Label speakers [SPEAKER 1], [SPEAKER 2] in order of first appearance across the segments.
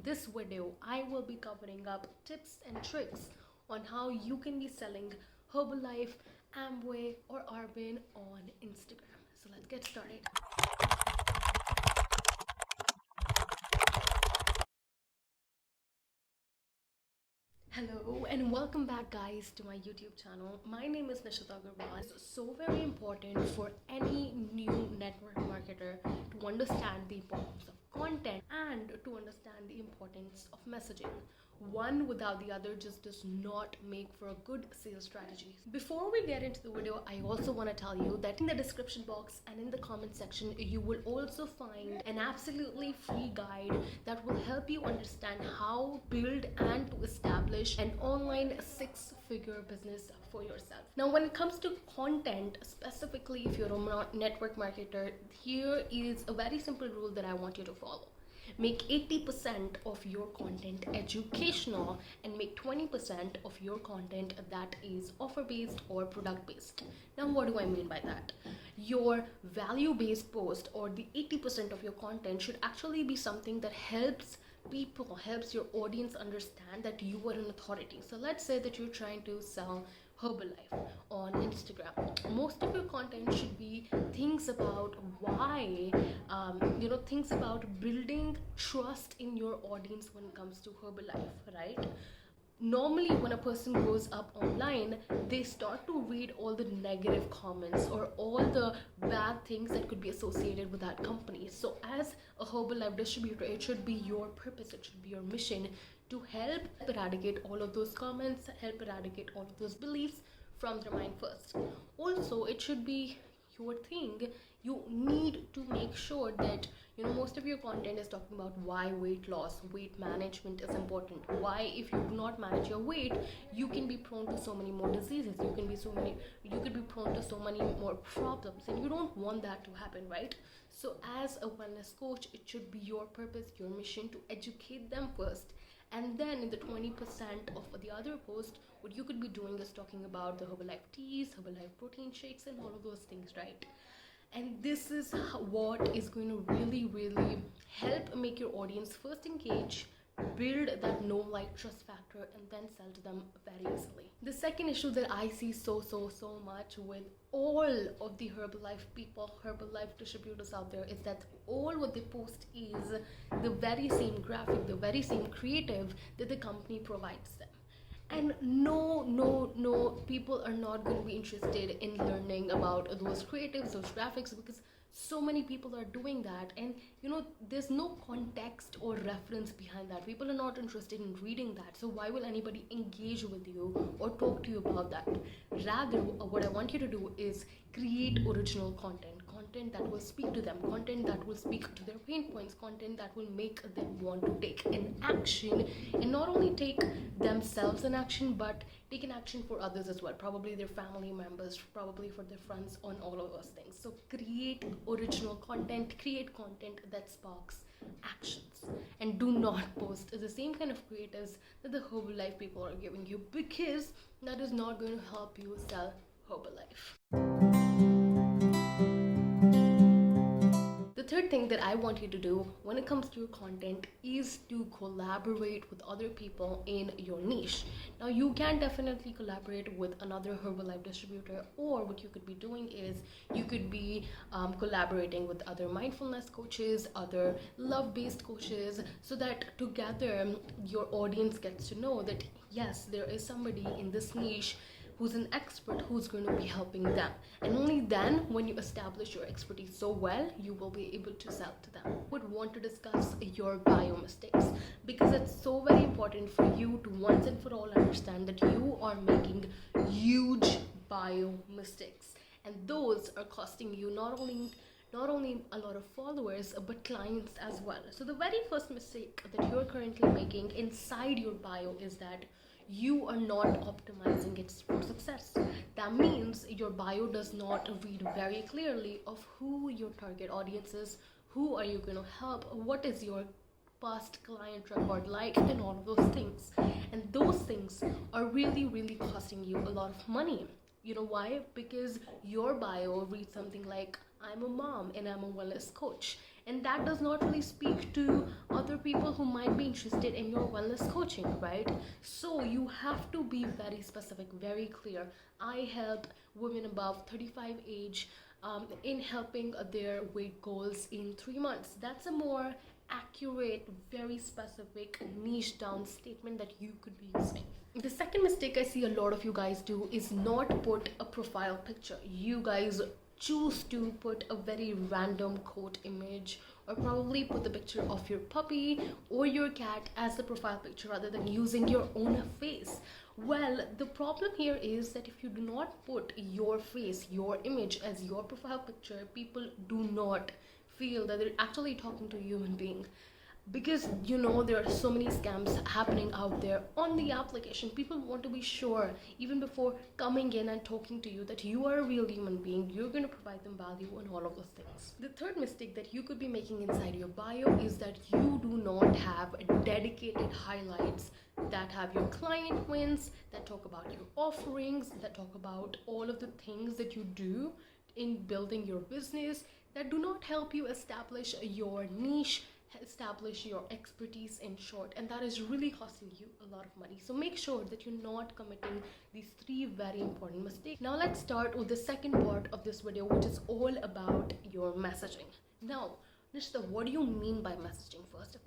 [SPEAKER 1] this video, I will be covering up tips and tricks on how you can be selling Herbalife, Amway, or Arbin on Instagram. So let's get started. Hello and welcome back guys to my YouTube channel. My name is Nishita Agarwal. It's so very important for any new network marketer to understand the importance of content and to understand the importance of messaging. One without the other just does not make for a good sales strategy. Before we get into the video, I also want to tell you that in the description box and in the comment section, you will also find an absolutely free guide that will help you understand how build and to establish an online six-figure business for yourself. Now, when it comes to content, specifically if you're a network marketer, here is a very simple rule that I want you to follow. Make 80% of your content educational and make 20% of your content that is offer-based or product-based. Now, what do I mean by that? Your value-based post or the 80% of your content should actually be something that helps your audience understand that you are an authority. So let's say that you're trying to sell Herbalife on Instagram. Most of your content should be things about why, things about building trust in your audience when it comes to Herbalife, right? Normally when a person goes up online, they start to read all the negative comments or all the bad things that could be associated with that company. So as a Herbalife distributor, it should be your purpose, it should be your mission to help eradicate all of those comments, help eradicate all of those beliefs from their mind first. Also, it should be your thing. You need to make sure that most of your content is talking about why weight loss, weight management is important. Why, if you do not manage your weight, you can be prone to so many more diseases. You could be prone to so many more problems, and you don't want that to happen, right? So as a wellness coach, it should be your purpose, your mission to educate them first. And then in the 20% of the other post, what you could be doing is talking about the Herbalife teas, Herbalife protein shakes, and all of those things, right? And this is what is going to really help make your audience first engage, build that know, like, trust factor, and then sell to them very easily. The second issue that I see so much with all of the Herbalife people, Herbalife distributors out there, is that all what they post is the very same graphic, the very same creative that the company provides them. And no, people are not going to be interested in learning about those creatives, those graphics, because so many people are doing that, and there's no context or reference behind that. People are not interested in reading that, so why will anybody engage with you or talk to you about that? Rather, what I want you to do is create original content that will speak to them, content that will speak to their pain points, content that will make them want to take an action, and not only take themselves an action, but take an action for others as well, probably their family members, probably for their friends, on all of those things. So create original content, create content that sparks actions, and do not post the same kind of creatives that the Herbalife people are giving you, because that is not going to help you sell Herbalife. The third thing that I want you to do when it comes to your content is to collaborate with other people in your niche. Now, you can definitely collaborate with another Herbalife distributor, or what you could be doing is you could be collaborating with other mindfulness coaches, other love-based coaches, so that together your audience gets to know that yes, there is somebody in this niche who's an expert who's going to be helping them. And only then, when you establish your expertise so well, you will be able to sell to them. I would want to discuss your bio mistakes, because it's so very important for you to once and for all understand that you are making huge bio mistakes, and those are costing you not only a lot of followers, but clients as well. So the very first mistake that you're currently making inside your bio is that you are not optimizing it for success. That means your bio does not read very clearly of who your target audience is, who are you going to help, what is your past client record like, and all of those things. And those things are really costing you a lot of money. You know why? Because your bio reads something like, I'm a mom and I'm a wellness coach. and that does not really speak to other people who might be interested in your wellness coaching, right? So you have to be very specific, very clear. I help women above 35 age in helping their weight goals in 3 months. That's a more accurate, very specific, niche down statement that you could be using. The second mistake I see a lot of you guys do is not put a profile picture. You guys choose to put a very random quote image, or probably put the picture of your puppy or your cat as the profile picture rather than using your own face. Well, the problem here is that if you do not put your face, your image as your profile picture, people do not feel that they're actually talking to a human being. Because there are so many scams happening out there on the application. People want to be sure, even before coming in and talking to you, that you are a real human being, you're going to provide them value and all of those things. The third mistake that you could be making inside your bio is that you do not have dedicated highlights that have your client wins, that talk about your offerings, that talk about all of the things that you do in building your business, that do not help you establish your niche, establish your expertise, in short, and that is really costing you a lot of money. So make sure that you're not committing these three very important mistakes. Now let's start with the second part of this video, which is all about your messaging. Now, Nishita, what do you mean by messaging? First of all,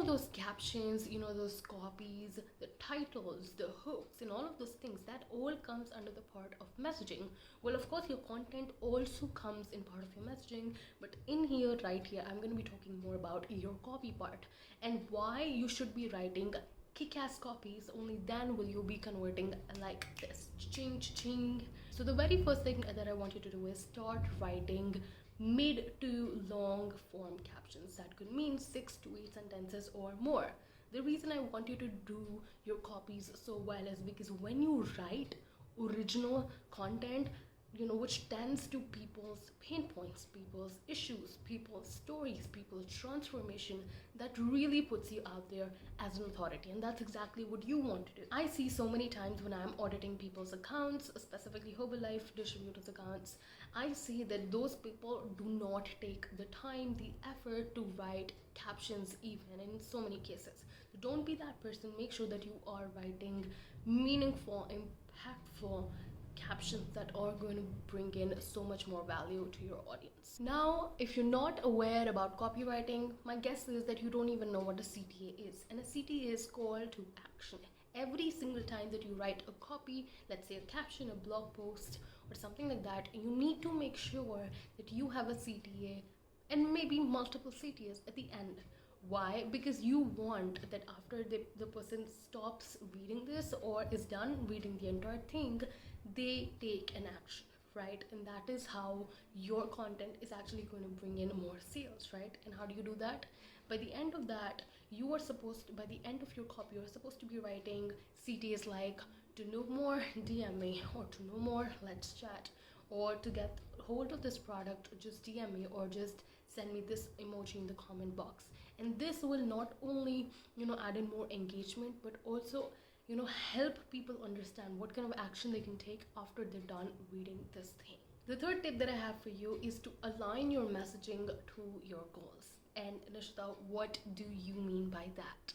[SPEAKER 1] those captions, those copies, the titles, the hooks, and all of those things, that all comes under the part of messaging. Well, of course, your content also comes in part of your messaging, but in here, right here, I'm going to be talking more about your copy part and why you should be writing kick-ass copies. Only then will you be converting like this. Ching, ching. So the very first thing that I want you to do is start writing mid to long form captions. That could mean 6 to 8 sentences or more. The reason I want you to do your copies so well is because when you write original content, which tends to people's pain points, people's issues, people's stories, people's transformation, that really puts you out there as an authority. And that's exactly what you want to do. I see so many times when I'm auditing people's accounts, specifically Herbalife distributors' accounts, I see that those people do not take the time, the effort to write captions even in so many cases. So don't be that person. Make sure that you are writing meaningful, impactful captions that are going to bring in so much more value to your audience. Now, if you're not aware about copywriting, my guess is that you don't even know what a CTA is. And a CTA is call to action. Every single time that you write a copy, let's say a caption, a blog post, or something like that, you need to make sure that you have a CTA and maybe multiple CTAs at the end. Why? Because you want that after the person stops reading this or is done reading the entire thing, they take an action, right? And that is how your content is actually going to bring in more sales, right? And how do you do that? By the end of that, by the end of your copy, you're supposed to be writing CTAs like, to know more, DM me, or to know more, let's chat, or to get hold of this product, just DM me, or just send me this emoji in the comment box. And this will not only add in more engagement, but also help people understand what kind of action they can take after they're done reading this thing. The third tip that I have for you is to align your messaging to your goals. And Nishita, what do you mean by that?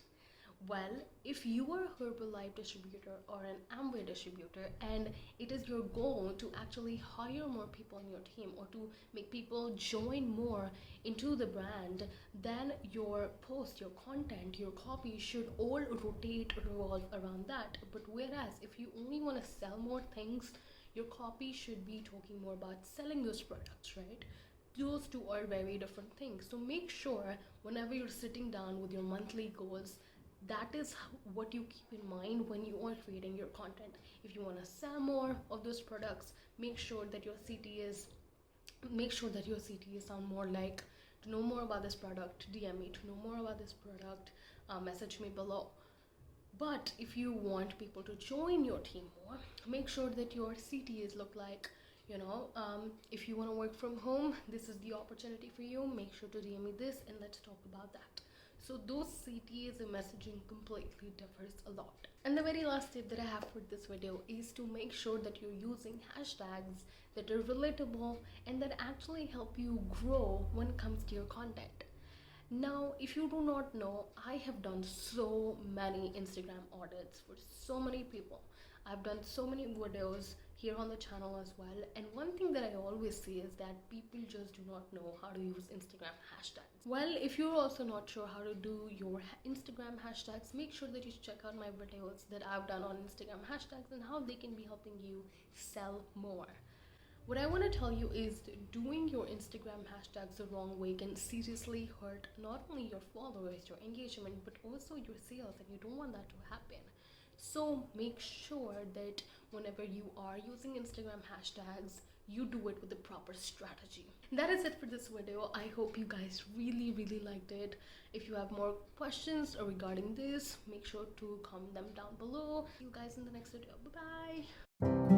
[SPEAKER 1] Well, if you are a Herbalife distributor or an Amway distributor and it is your goal to actually hire more people on your team or to make people join more into the brand, then your post, your content, your copy should all revolve around that. But whereas if you only want to sell more things, your copy should be talking more about selling those products, right? Those two are very different things. So make sure whenever you're sitting down with your monthly goals, that is what you keep in mind when you are creating your content. If you want to sell more of those products, make sure that your CTAs sound more like, to know more about this product, DM me. To know more about this product, message me below. But if you want people to join your team more, make sure that your CTAs look like, if you want to work from home, this is the opportunity for you. Make sure to DM me this and let's talk about that. So those CTAs and messaging completely differs a lot. And the very last tip that I have for this video is to make sure that you're using hashtags that are relatable and that actually help you grow when it comes to your content. Now, if you do not know, I have done so many Instagram audits for so many people. I've done so many videos here on the channel as well. And one thing that I always see is that people just do not know how to use Instagram hashtags. Well, if you're also not sure how to do your Instagram hashtags, make sure that you check out my videos that I've done on Instagram hashtags and how they can be helping you sell more. What I want to tell you is doing your Instagram hashtags the wrong way can seriously hurt not only your followers, your engagement, but also your sales, and you don't want that to happen. So make sure that whenever you are using Instagram hashtags, you do it with the proper strategy. That is it for this video. I hope you guys really liked it. If you have more questions regarding this, make sure to comment them down below. See you guys in the next video. Bye bye.